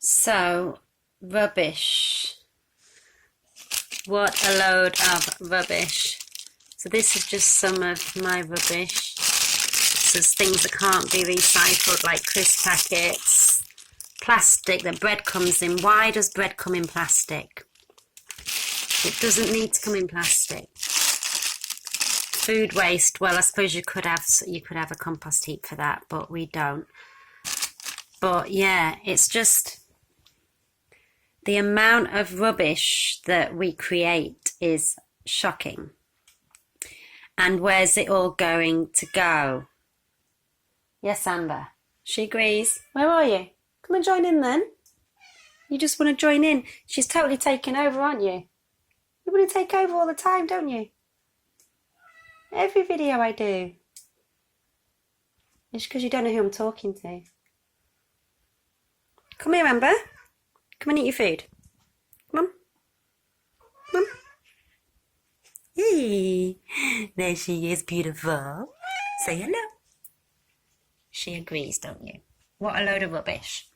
So, rubbish. What a load of rubbish. So this is just some of my rubbish. So there's things that can't be recycled, like crisp packets, plastic that bread comes in. Why does bread come in plastic? It doesn't need to come in plastic. Food waste, well, I suppose you could have a compost heap for that, but we don't. But yeah, it's just the amount of rubbish that we create is shocking. And where's it all going to go? Yes, Amber. She agrees. Where are you? Come and join in then. You just want to join in. She's totally taking over, aren't you? You want to take over all the time, don't you? Every video I do. It's because you don't know who I'm talking to. Come here, Amber. Come and eat your food. Come on. Come on. Hey, there she is, beautiful. Say hello. She agrees, don't you? What a load of rubbish.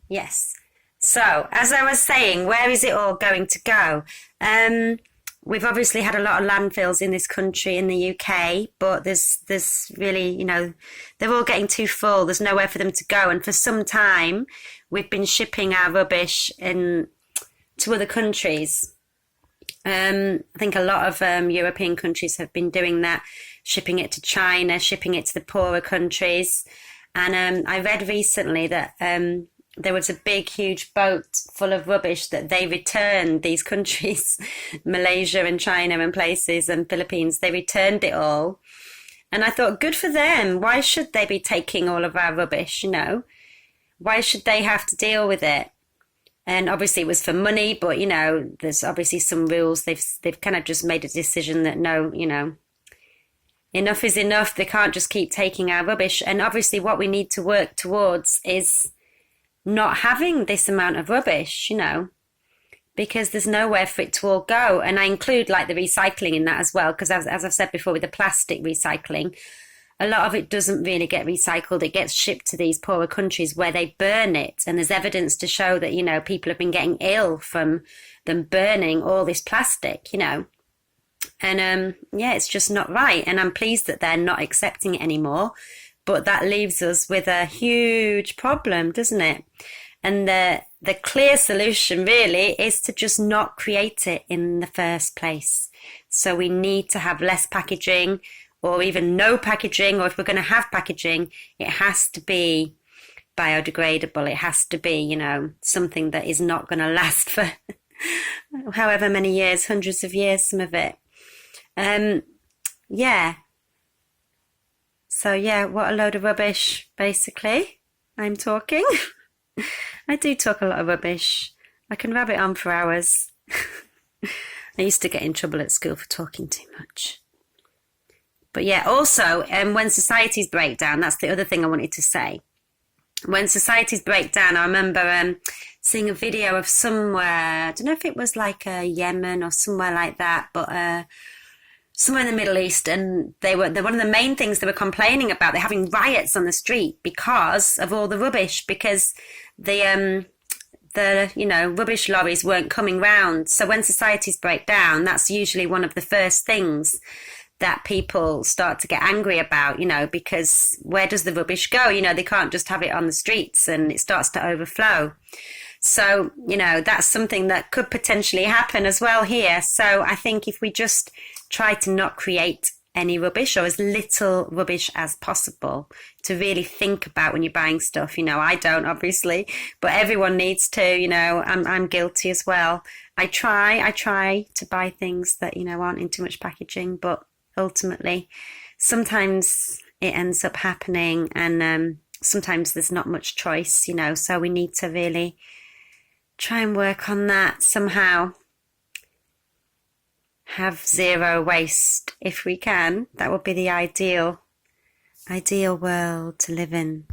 Yes. So, as I was saying, where is it all going to go? We've obviously had a lot of landfills in this country, in the UK, but there's really, they're all getting too full. There's nowhere for them to go. And for some time, we've been shipping our rubbish to other countries. I think a lot of European countries have been doing that, shipping it to China, shipping it to the poorer countries. And I read recently that there was a big, huge boat full of rubbish that they returned, these countries, Malaysia and China and places and Philippines, they returned it all. And I thought, good for them. Why should they be taking all of our rubbish, Why should they have to deal with it? And obviously it was for money, but, there's obviously some rules. They've kind of just made a decision that no, enough is enough. They can't just keep taking our rubbish. And obviously what we need to work towards is not having this amount of rubbish, because there's nowhere for it to all go. And I include like the recycling in that as well, because as I've said before with the plastic recycling, a lot of it doesn't really get recycled. It gets shipped to these poorer countries where they burn it. And there's evidence to show that, people have been getting ill from them burning all this plastic, And it's just not right. And I'm pleased that they're not accepting it anymore. But that leaves us with a huge problem, doesn't it? And the clear solution really is to just not create it in the first place. So we need to have less packaging, or even no packaging, or if we're going to have packaging, it has to be biodegradable. It has to be, something that is not going to last for however many years, hundreds of years, some of it. So what a load of rubbish, basically. I'm talking. I do talk a lot of rubbish. I can rabbit on for hours. I used to get in trouble at school for talking too much. But yeah, also, when societies break down, that's the other thing I wanted to say. When societies break down, I remember seeing a video of somewhere, I don't know if it was like Yemen or somewhere like that, but somewhere in the Middle East, and they're one of the main things they were complaining about. They're having riots on the street because of all the rubbish, because the rubbish lorries weren't coming round. So when societies break down, that's usually one of the first things that people start to get angry about, because where does the rubbish go? They can't just have it on the streets and it starts to overflow. So, that's something that could potentially happen as well here. So I think if we just try to not create any rubbish, or as little rubbish as possible, to really think about when you're buying stuff. I don't, obviously, but everyone needs to, I'm guilty as well. I try to buy things that, aren't in too much packaging, but ultimately, sometimes it ends up happening, and sometimes there's not much choice, so we need to really try and work on that somehow. Have zero waste if we can. That would be the ideal world to live in.